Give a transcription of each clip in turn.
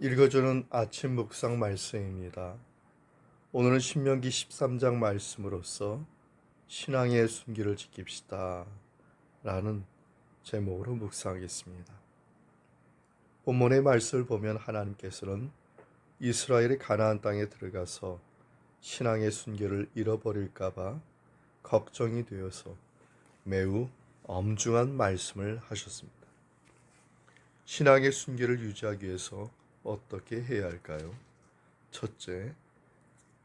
읽어주는 아침 묵상 말씀입니다. 오늘은 신명기 13장 말씀으로서 신앙의 순기를 지킵시다 라는 제목으로 묵상하겠습니다. 본문의 말씀을 보면 하나님께서는 이스라엘이 가나안 땅에 들어가서 신앙의 순결을 잃어버릴까봐 걱정이 되어서 매우 엄중한 말씀을 하셨습니다. 신앙의 순결을 유지하기 위해서 어떻게 해야 할까요? 첫째,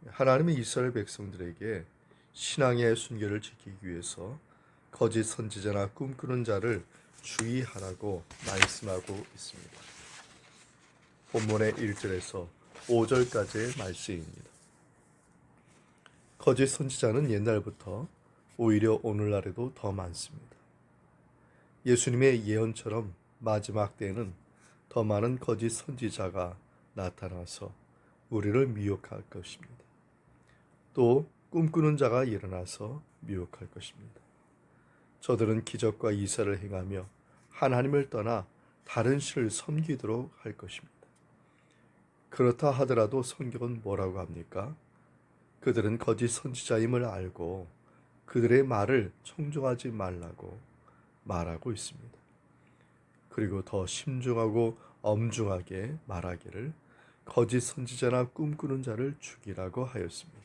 하나님의 이스라엘 백성들에게 신앙의 순결을 지키기 위해서 거짓 선지자나 꿈꾸는 자를 주의하라고 말씀하고 있습니다. 본문의 1절에서 5절까지의 말씀입니다. 거짓 선지자는 옛날부터 오히려 오늘날에도 더 많습니다. 예수님의 예언처럼 마지막 때에는 더 많은 거짓 선지자가 나타나서 우리를 미혹할 것입니다. 또 꿈꾸는 자가 일어나서 미혹할 것입니다. 저들은 기적과 이사를 행하며 하나님을 떠나 다른 신을 섬기도록 할 것입니다. 그렇다 하더라도 성경은 뭐라고 합니까? 그들은 거짓 선지자임을 알고 그들의 말을 청종하지 말라고 말하고 있습니다. 그리고 더 심중하고 엄중하게 말하기를 거짓 선지자나 꿈꾸는 자를 죽이라고 하였습니다.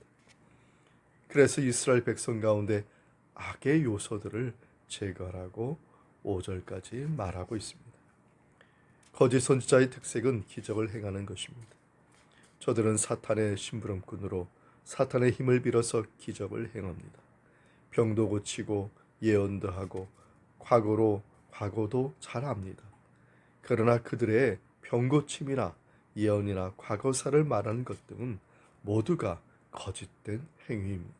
그래서 이스라엘 백성 가운데 악의 요소들을 제거하라고 5절까지 말하고 있습니다. 거짓 선지자의 특색은 기적을 행하는 것입니다. 저들은 사탄의 심부름꾼으로 사탄의 힘을 빌어서 기적을 행합니다. 병도 고치고 예언도 하고 과거도 잘합니다. 그러나 그들의 병고침이나 예언이나 과거사를 말하는 것 등은 모두가 거짓된 행위입니다.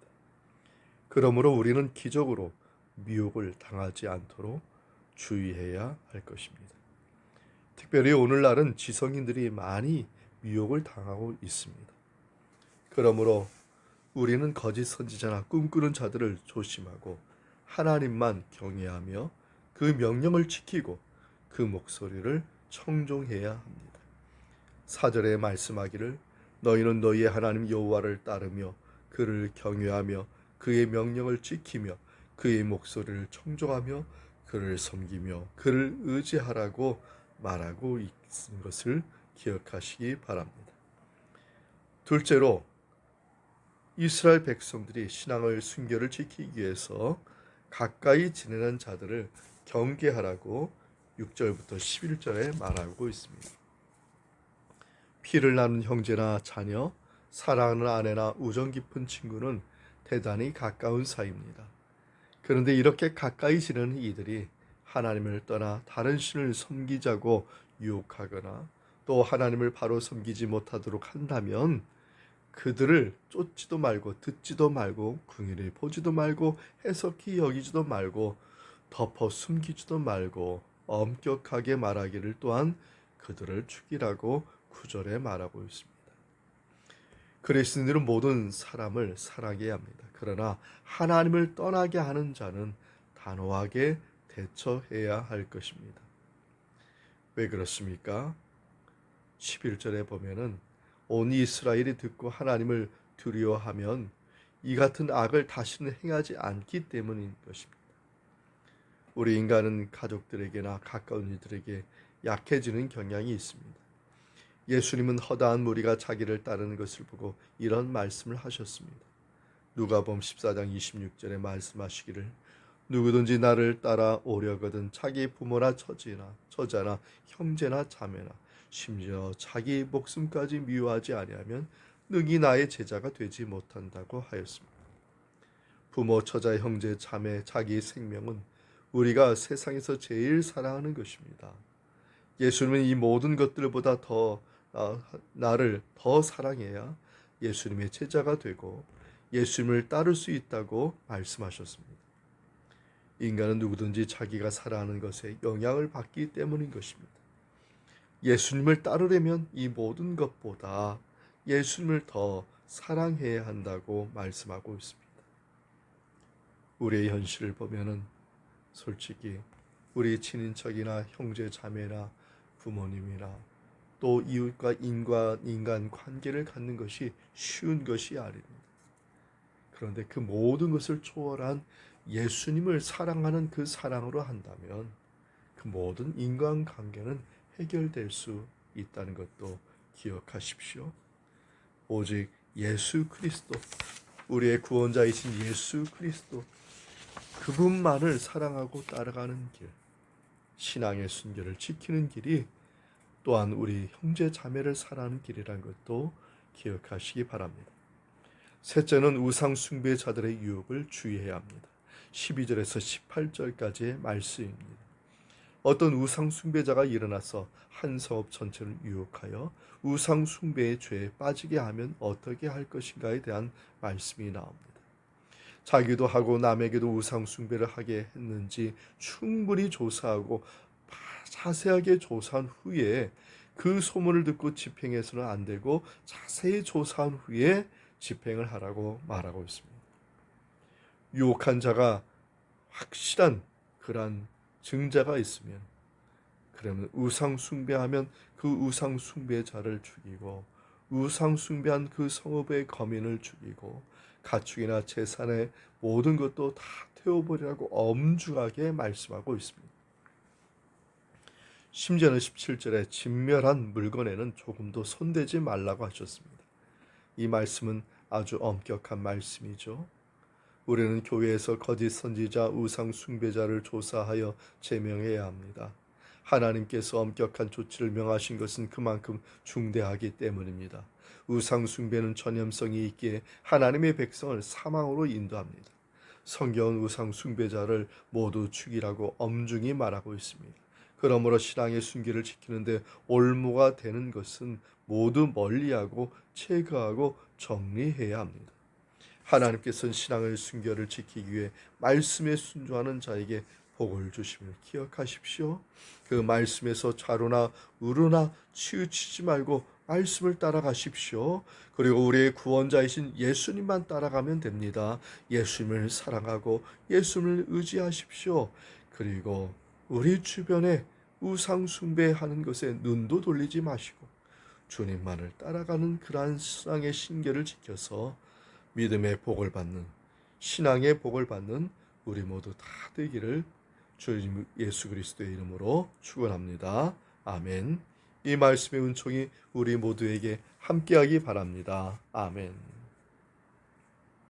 그러므로 우리는 기적으로 미혹을 당하지 않도록 주의해야 할 것입니다. 특별히 오늘날은 지성인들이 많이 미혹을 당하고 있습니다. 그러므로 우리는 거짓 선지자나 꿈꾸는 자들을 조심하고 하나님만 경외하며 그 명령을 지키고 그 목소리를 청종해야 합니다. 4절에 말씀하기를 너희는 너희의 하나님 여호와를 따르며 그를 경외하며 그의 명령을 지키며 그의 목소리를 청종하며 그를 섬기며 그를 의지하라고 말하고 있는 것을 기억하시기 바랍니다. 둘째로 이스라엘 백성들이 신앙의 순결을 지키기 위해서 가까이 지내는 자들을 경계하라고 6절부터 11절에 말하고 있습니다. 피를 나눈 형제나 자녀, 사랑하는 아내나 우정 깊은 친구는 대단히 가까운 사이입니다. 그런데 이렇게 가까이 지내는 이들이 하나님을 떠나 다른 신을 섬기자고 유혹하거나 또 하나님을 바로 섬기지 못하도록 한다면 그들을 쫓지도 말고 듣지도 말고 긍휼히 보지도 말고 해석히 여기지도 말고 덮어 숨기지도 말고 엄격하게 말하기를 또한 그들을 죽이라고 9절에 말하고 있습니다. 그리스도인들은 모든 사람을 사랑해야 합니다. 그러나 하나님을 떠나게 하는 자는 단호하게 대처해야 할 것입니다. 왜 그렇습니까? 11절에 보면은 온 이스라엘이 듣고 하나님을 두려워하면 이 같은 악을 다시는 행하지 않기 때문인 것입니다. 우리 인간은 가족들에게나 가까운 이들에게 약해지는 경향이 있습니다. 예수님은 허다한 무리가 자기를 따르는 것을 보고 이런 말씀을 하셨습니다. 누가복음 14장 26절에 말씀하시기를 누구든지 나를 따라 오려거든 자기 부모나 처자나 형제나 자매나 심지어 자기 목숨까지 미워하지 아니하면 능히 나의 제자가 되지 못한다고 하였습니다. 부모, 처자, 형제, 자매, 자기 생명은 우리가 세상에서 제일 사랑하는 것입니다. 예수님은 이 모든 것들보다 나를 더 사랑해야 예수님의 제자가 되고 예수님을 따를 수 있다고 말씀하셨습니다. 인간은 누구든지 자기가 사랑하는 것에 영향을 받기 때문인 것입니다. 예수님을 따르려면 이 모든 것보다 예수님을 더 사랑해야 한다고 말씀하고 있습니다. 우리의 현실을 보면은 솔직히 우리 친인척이나 형제 자매나 부모님이나 또 이웃과 인간 관계를 갖는 것이 쉬운 것이 아닙니다. 그런데 그 모든 것을 초월한 예수님을 사랑하는 그 사랑으로 한다면 그 모든 인간관계는 해결될 수 있다는 것도 기억하십시오. 오직 예수 그리스도, 우리의 구원자이신 예수 그리스도, 그분만을 사랑하고 따라가는 길, 신앙의 순결을 지키는 길이 또한 우리 형제 자매를 사랑하는 길이라는 것도 기억하시기 바랍니다. 셋째는 우상 숭배자들의 유혹을 주의해야 합니다. 12절에서 18절까지의 말씀입니다. 어떤 우상 숭배자가 일어나서 한 성읍 전체를 유혹하여 우상 숭배의 죄에 빠지게 하면 어떻게 할 것인가에 대한 말씀이 나옵니다. 자기도 하고 남에게도 우상 숭배를 하게 했는지 충분히 조사하고 자세하게 조사한 후에 그 소문을 듣고 집행해서는 안 되고 자세히 조사한 후에 집행을 하라고 말하고 있습니다. 유혹한 자가 확실한 그러한 증자가 있으면, 그러면 우상 숭배하면 그 우상 숭배자를 죽이고 우상 숭배한 그 성읍의 거민을 죽이고 가축이나 재산의 모든 것도 다 태워버리라고 엄중하게 말씀하고 있습니다. 심지어는 17절에 진멸한 물건에는 조금도 손대지 말라고 하셨습니다. 이 말씀은 아주 엄격한 말씀이죠. 우리는 교회에서 거짓 선지자, 우상 숭배자를 조사하여 제명해야 합니다. 하나님께서 엄격한 조치를 명하신 것은 그만큼 중대하기 때문입니다. 우상 숭배는 전염성이 있기에 하나님의 백성을 사망으로 인도합니다. 성경은 우상 숭배자를 모두 죽이라고 엄중히 말하고 있습니다. 그러므로 신앙의 순결을 지키는데 올무가 되는 것은 모두 멀리하고 제거하고 정리해야 합니다. 하나님께서는 신앙의 순결을 지키기 위해 말씀에 순종하는 자에게 복을 주심을 기억하십시오. 그 말씀에서 좌로나 우로나 치우치지 말고 말씀을 따라가십시오. 그리고 우리의 구원자이신 예수님만 따라가면 됩니다. 예수님을 사랑하고 예수님을 의지하십시오. 그리고 우리 주변에 우상 숭배하는 것에 눈도 돌리지 마시고 주님만을 따라가는 그러한 신앙의 신결을 지켜서 믿음의 복을 받는, 신앙의 복을 받는 우리 모두 다 되기를 주님 예수 그리스도의 이름으로 축원합니다. 아멘. 이 말씀의 은총이 우리 모두에게 함께하기 바랍니다. 아멘.